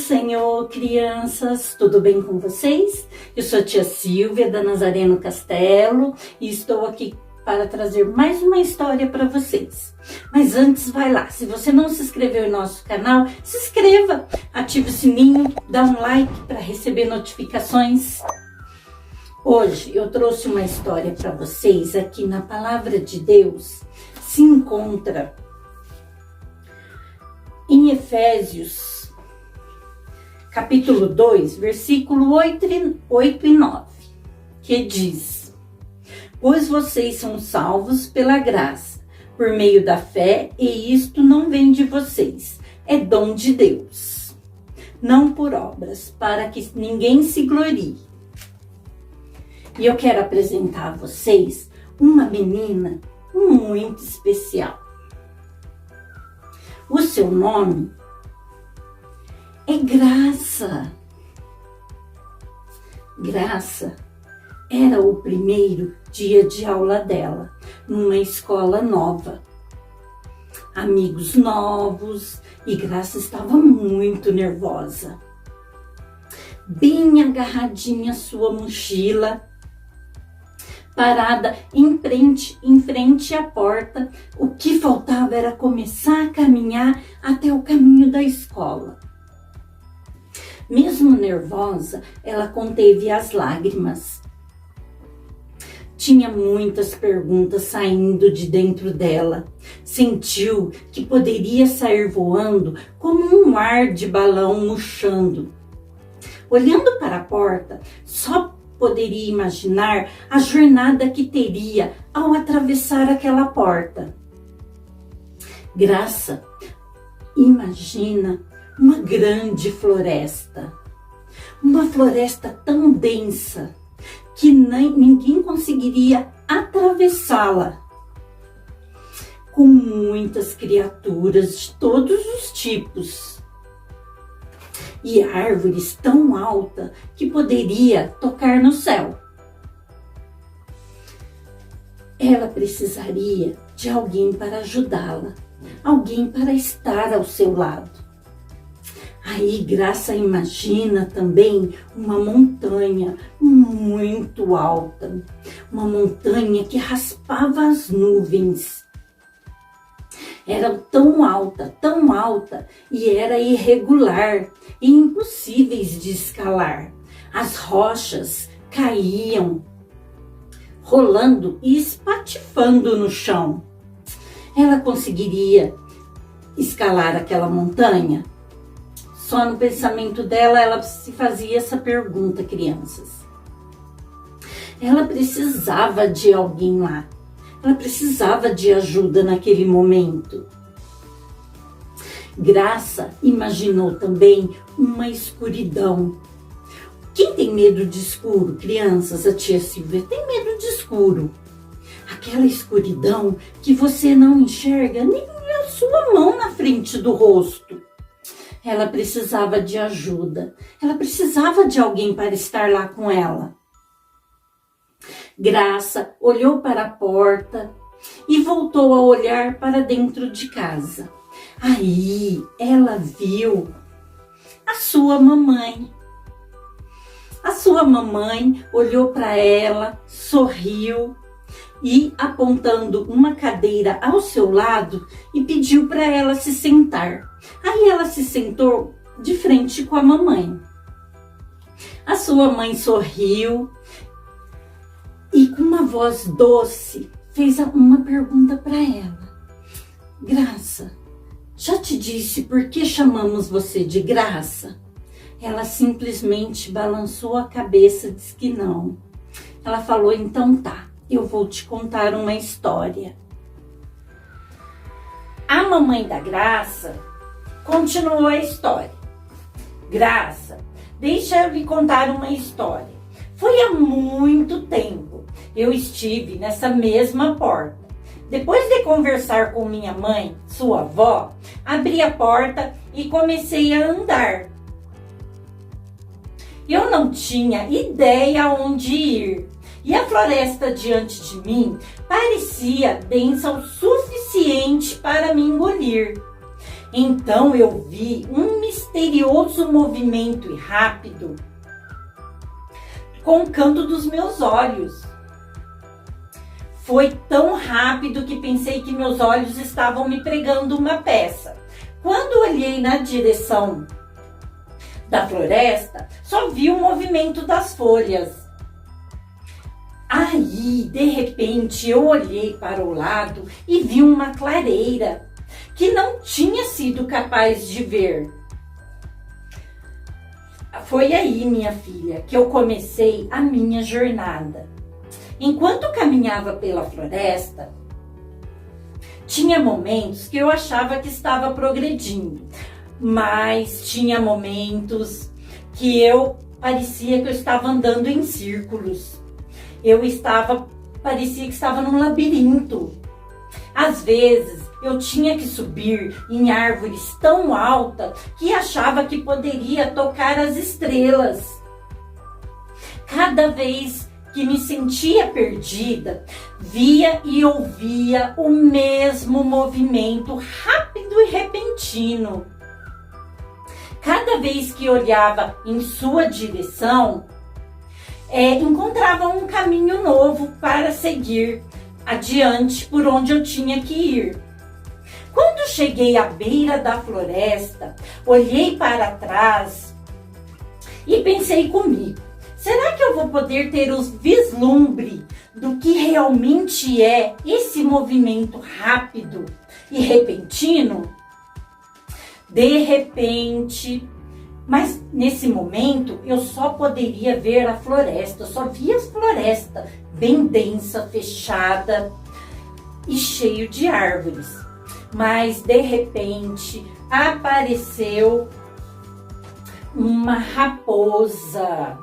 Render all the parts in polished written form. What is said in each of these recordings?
Senhor, crianças, tudo bem com vocês? Eu sou a tia Silvia da Nazareno Castelo e estou aqui para trazer mais uma história para vocês. Mas antes, vai lá, se você não se inscreveu em nosso canal, se inscreva, ative o sininho, dá um like para receber notificações. Hoje eu trouxe uma história para vocês aqui na Palavra de Deus, se encontra em Efésios, capítulo 2, versículo 8 e 9, que diz: Pois vocês são salvos pela graça, por meio da fé, e isto não vem de vocês, é dom de Deus, não por obras, para que ninguém se glorie. E eu quero apresentar a vocês uma menina muito especial. O seu nome é Graça. Graça era o primeiro dia de aula dela, numa escola nova. Amigos novos, e Graça estava muito nervosa. Bem agarradinha à sua mochila, parada em frente à porta, o que faltava era começar a caminhar até o caminho da escola. Mesmo nervosa, ela conteve as lágrimas. Tinha muitas perguntas saindo de dentro dela. Sentiu que poderia sair voando como um ar de balão murchando. Olhando para a porta, só poderia imaginar a jornada que teria ao atravessar aquela porta. Graça imagina uma grande floresta. Uma floresta tão densa que ninguém conseguiria atravessá-la. Com muitas criaturas de todos os tipos. E árvores tão altas que poderia tocar no céu. Ela precisaria de alguém para ajudá-la, alguém para estar ao seu lado. Aí Graça imagina também uma montanha muito alta, uma montanha que raspava as nuvens. Era tão alta e era irregular e impossíveis de escalar. As rochas caíam, rolando e espatifando no chão. Ela conseguiria escalar aquela montanha? Só no pensamento dela, ela se fazia essa pergunta, crianças. Ela precisava de alguém lá. Ela precisava de ajuda naquele momento. Graça imaginou também uma escuridão. Quem tem medo de escuro, crianças? A tia Silvia tem medo de escuro. Aquela escuridão que você não enxerga nem a sua mão na frente do rosto. Ela precisava de ajuda. Ela precisava de alguém para estar lá com ela. Graça olhou para a porta e voltou a olhar para dentro de casa. Aí ela viu a sua mamãe. A sua mamãe olhou para ela, sorriu e, apontando uma cadeira ao seu lado, e pediu para ela se sentar. Aí ela se sentou de frente com a mamãe. A sua mãe sorriu e, com uma voz doce, fez uma pergunta para ela. Graça, já te disse por que chamamos você de Graça? Ela simplesmente balançou a cabeça e disse que não. Ela falou, então tá, eu vou te contar uma história. A mamãe da Graça continuou a história. Graça, deixa eu lhe contar uma história. Foi há muito tempo. Eu estive nessa mesma porta. Depois de conversar com minha mãe, sua avó, abri a porta e comecei a andar. Eu não tinha ideia aonde ir. E a floresta diante de mim parecia densa o suficiente para me engolir. Então eu vi um misterioso movimento e rápido com o canto dos meus olhos. Foi tão rápido que pensei que meus olhos estavam me pregando uma peça. Quando olhei na direção da floresta, só vi o movimento das folhas. Aí, de repente, eu olhei para o lado e vi uma clareira que não tinha sido capaz de ver. Foi aí, minha filha, que eu comecei a minha jornada. Enquanto caminhava pela floresta, tinha momentos que eu achava que estava progredindo, mas tinha momentos que parecia que eu estava andando em círculos. Parecia que estava num labirinto. Às vezes, eu tinha que subir em árvores tão altas que achava que poderia tocar as estrelas. Cada vez que me sentia perdida, via e ouvia o mesmo movimento rápido e repentino. Cada vez que olhava em sua direção, encontrava um caminho novo para seguir adiante por onde eu tinha que ir. Quando cheguei à beira da floresta, olhei para trás e pensei comigo: será que eu vou poder ter os vislumbre do que realmente é esse movimento rápido e repentino? De repente, mas nesse momento eu só poderia ver a floresta, só via a floresta bem densa, fechada e cheio de árvores. Mas de repente apareceu uma raposa.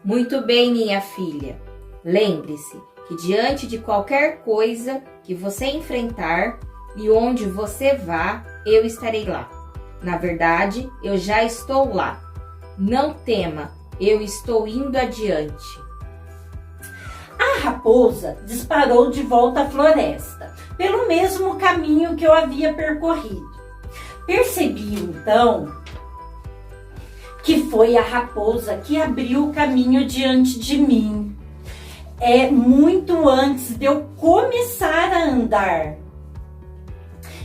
Muito bem, minha filha. Lembre-se que diante de qualquer coisa que você enfrentar e onde você vá, eu estarei lá. Na verdade, eu já estou lá. Não tema, eu estou indo adiante. A raposa disparou de volta à floresta, pelo mesmo caminho que eu havia percorrido. Percebi então que foi a raposa que abriu o caminho diante de mim. Muito antes de eu começar a andar.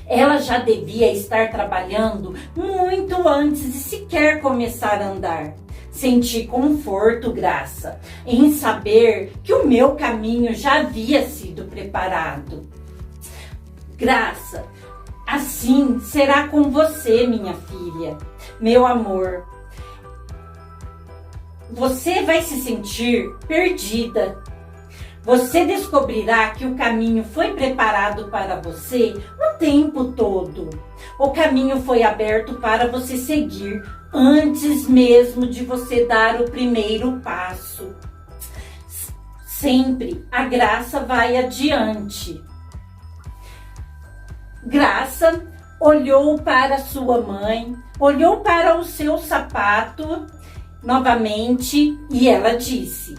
Ela já devia estar trabalhando muito antes de sequer começar a andar. Senti conforto, Graça, em saber que o meu caminho já havia sido preparado. Graça, assim será com você, minha filha, meu amor. Você vai se sentir perdida. Você descobrirá que o caminho foi preparado para você o tempo todo. O caminho foi aberto para você seguir antes mesmo de você dar o primeiro passo. Sempre a Graça vai adiante. Graça olhou para sua mãe, olhou para o seu sapato novamente e ela disse: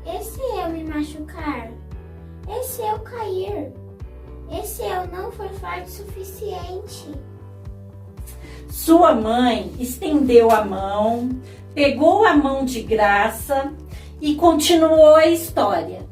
e se eu me machucar? E se eu cair? E se eu não for forte o suficiente? Sua mãe estendeu a mão, pegou a mão de Graça e continuou a história.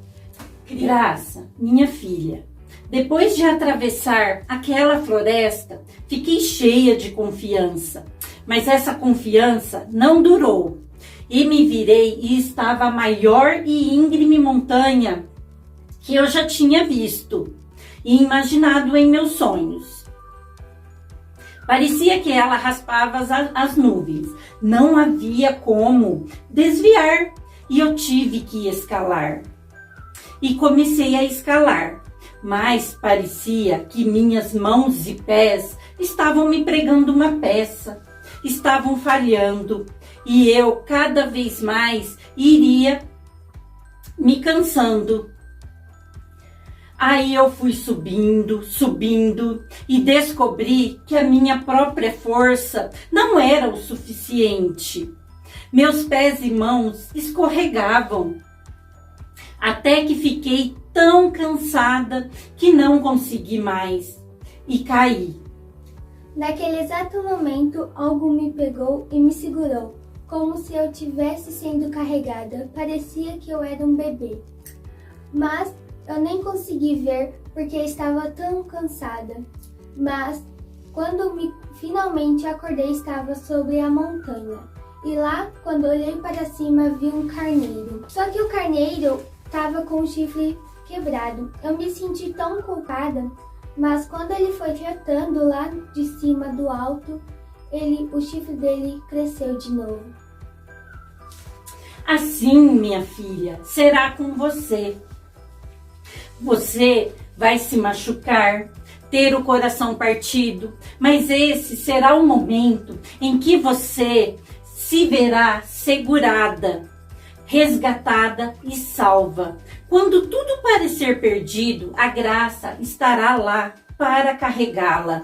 Graça, minha filha, depois de atravessar aquela floresta, fiquei cheia de confiança. Mas essa confiança não durou. E me virei e estava a maior e íngreme montanha que eu já tinha visto e imaginado em meus sonhos. Parecia que ela raspava as nuvens. Não havia como desviar e eu tive que escalar. E comecei a escalar, mas parecia que minhas mãos e pés estavam me pregando uma peça, estavam falhando. E eu cada vez mais iria me cansando. Aí eu fui subindo e descobri que a minha própria força não era o suficiente. Meus pés e mãos escorregavam. Até que fiquei tão cansada que não consegui mais. e caí. Naquele exato momento, algo me pegou e me segurou, como se eu tivesse sendo carregada. Parecia que eu era um bebê. Mas eu nem consegui ver porque estava tão cansada. Mas quando finalmente acordei, estava sobre a montanha. E lá, quando olhei para cima, vi um carneiro. Só que o carneiro estava com o chifre quebrado. Eu me senti tão culpada, mas quando ele foi tratando lá de cima do alto, o chifre dele cresceu de novo. Assim, minha filha, será com você. Você vai se machucar, ter o coração partido, mas esse será o momento em que você se verá segurada, resgatada e salva. Quando tudo parecer perdido, a graça estará lá para carregá-la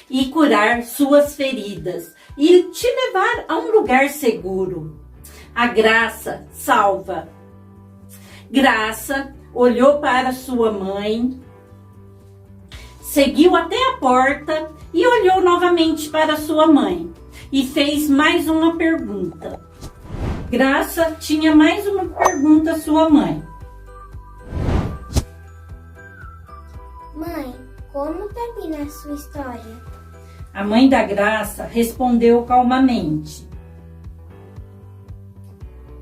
e curar suas feridas e te levar a um lugar seguro. A graça salva. Graça olhou para sua mãe, seguiu até a porta e olhou novamente para sua mãe e fez mais uma pergunta. Graça tinha mais uma pergunta à sua mãe. Mãe, como termina a sua história? A mãe da Graça respondeu calmamente.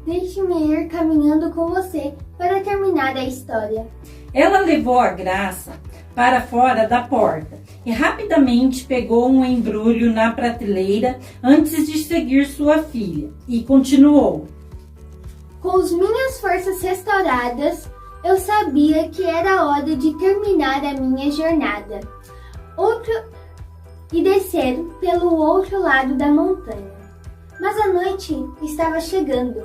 Deixe-me ir caminhando com você para terminar a história. Ela levou a Graça para fora da porta e rapidamente pegou um embrulho na prateleira antes de seguir sua filha e continuou. Com as minhas forças restauradas, eu sabia que era hora de terminar a minha jornada e descer pelo outro lado da montanha. Mas a noite estava chegando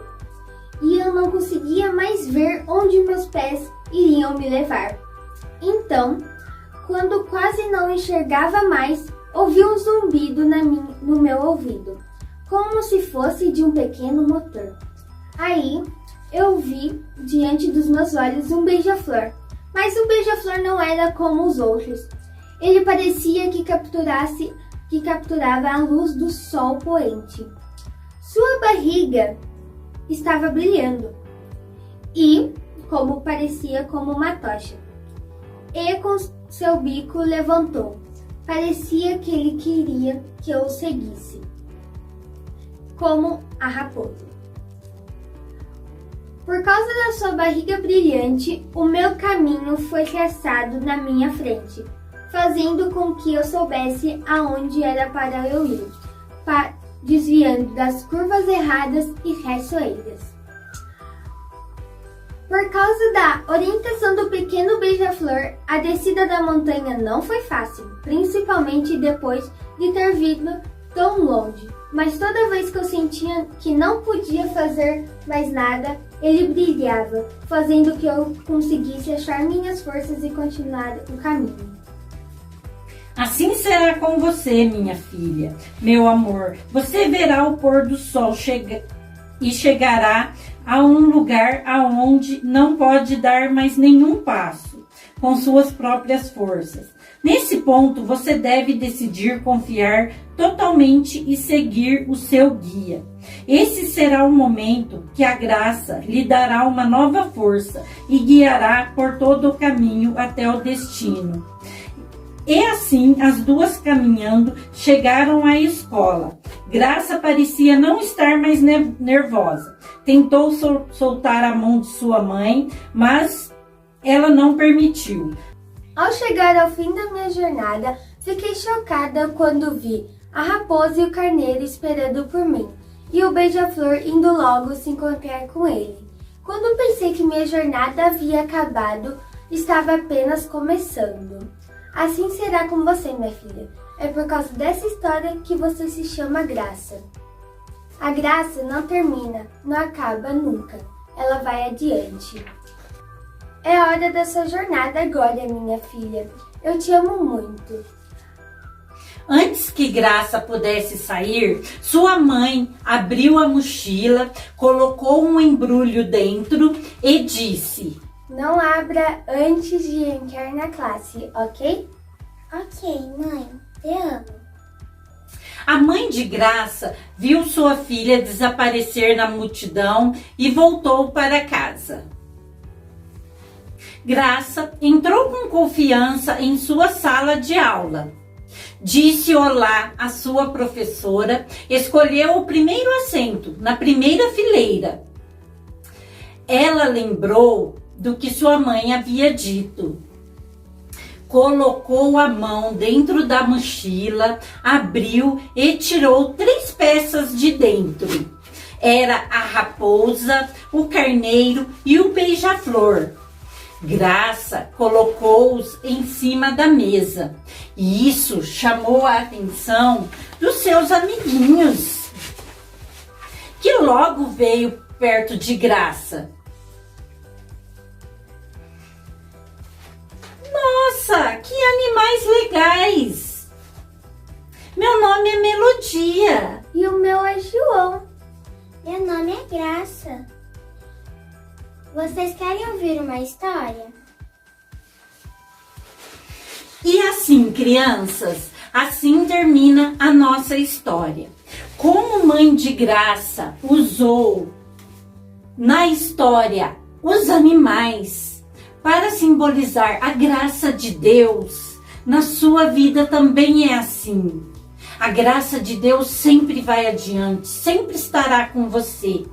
e eu não conseguia mais ver onde meus pés iriam me levar. Então, quando quase não enxergava mais, ouvi um zumbido no meu ouvido, como se fosse de um pequeno motor. Aí, eu vi diante dos meus olhos um beija-flor, mas o beija-flor não era como os outros. Ele parecia que capturava a luz do sol poente. Sua barriga estava brilhando e, como parecia como uma tocha, e com seu bico levantou. Parecia que ele queria que eu o seguisse, como a raposa. Por causa da sua barriga brilhante, o meu caminho foi traçado na minha frente, fazendo com que eu soubesse aonde era para eu ir, desviando das curvas erradas e traiçoeiras. Por causa da orientação do pequeno beija-flor, a descida da montanha não foi fácil, principalmente depois de ter vindo tão longe. Mas toda vez que eu sentia que não podia fazer mais nada, ele brilhava, fazendo que eu conseguisse achar minhas forças e continuar o caminho. Assim será com você, minha filha, meu amor. Você verá o pôr do sol e chegará a um lugar aonde não pode dar mais nenhum passo com suas próprias forças. Nesse ponto, você deve decidir confiar totalmente e seguir o seu guia. Esse será o momento que a graça lhe dará uma nova força e guiará por todo o caminho até o destino. E assim, as duas caminhando, chegaram à escola. Graça parecia não estar mais nervosa. Tentou soltar a mão de sua mãe, mas ela não permitiu. Ao chegar ao fim da minha jornada, fiquei chocada quando vi a raposa e o carneiro esperando por mim, e o beija-flor indo logo se encontrar com ele. Quando pensei que minha jornada havia acabado, estava apenas começando. Assim será com você, minha filha. É por causa dessa história que você se chama Graça. A graça não termina, não acaba nunca. Ela vai adiante. É hora da sua jornada agora, minha filha. Eu te amo muito. Antes que Graça pudesse sair, sua mãe abriu a mochila, colocou um embrulho dentro e disse: Não abra antes de entrar na classe, ok? Ok, mãe, te amo. A mãe de Graça viu sua filha desaparecer na multidão e voltou para casa. Graça entrou com confiança em sua sala de aula. Disse olá à sua professora, escolheu o primeiro assento, na primeira fileira. Ela lembrou do que sua mãe havia dito. Colocou a mão dentro da mochila, abriu e tirou 3 peças de dentro. Era a raposa, o carneiro e o beija-flor. Graça colocou-os em cima da mesa e isso chamou a atenção dos seus amiguinhos, que logo veio perto de Graça. Nossa, que animais legais! Meu nome é Melodia. E o meu é João. Meu nome é Graça. Vocês querem ouvir uma história? E assim, crianças, assim termina a nossa história. Como Mãe de Graça usou na história os animais para simbolizar a graça de Deus, na sua vida também é assim. A graça de Deus sempre vai adiante, sempre estará com você.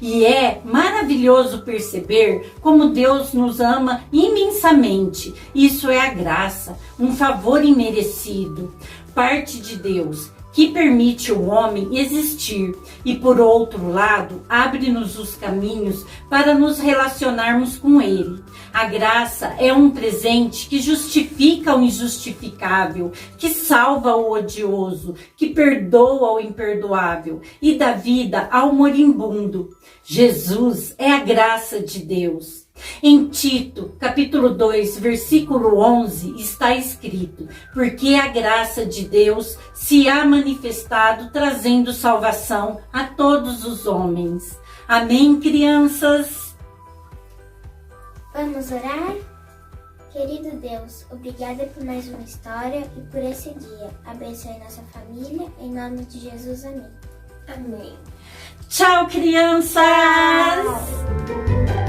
E é maravilhoso perceber como Deus nos ama imensamente. Isso é a graça, um favor imerecido, parte de Deus, que permite o homem existir e, por outro lado, abre-nos os caminhos para nos relacionarmos com Ele. A graça é um presente que justifica o injustificável, que salva o odioso, que perdoa o imperdoável e dá vida ao moribundo. Jesus é a graça de Deus. Em Tito, capítulo 2, versículo 11, está escrito: porque a graça de Deus se há manifestado, trazendo salvação a todos os homens. Amém, crianças? Vamos orar? Querido Deus, obrigada por mais uma história e por esse dia. Abençoe nossa família, em nome de Jesus, amém. Amém. Tchau, crianças! Tchau.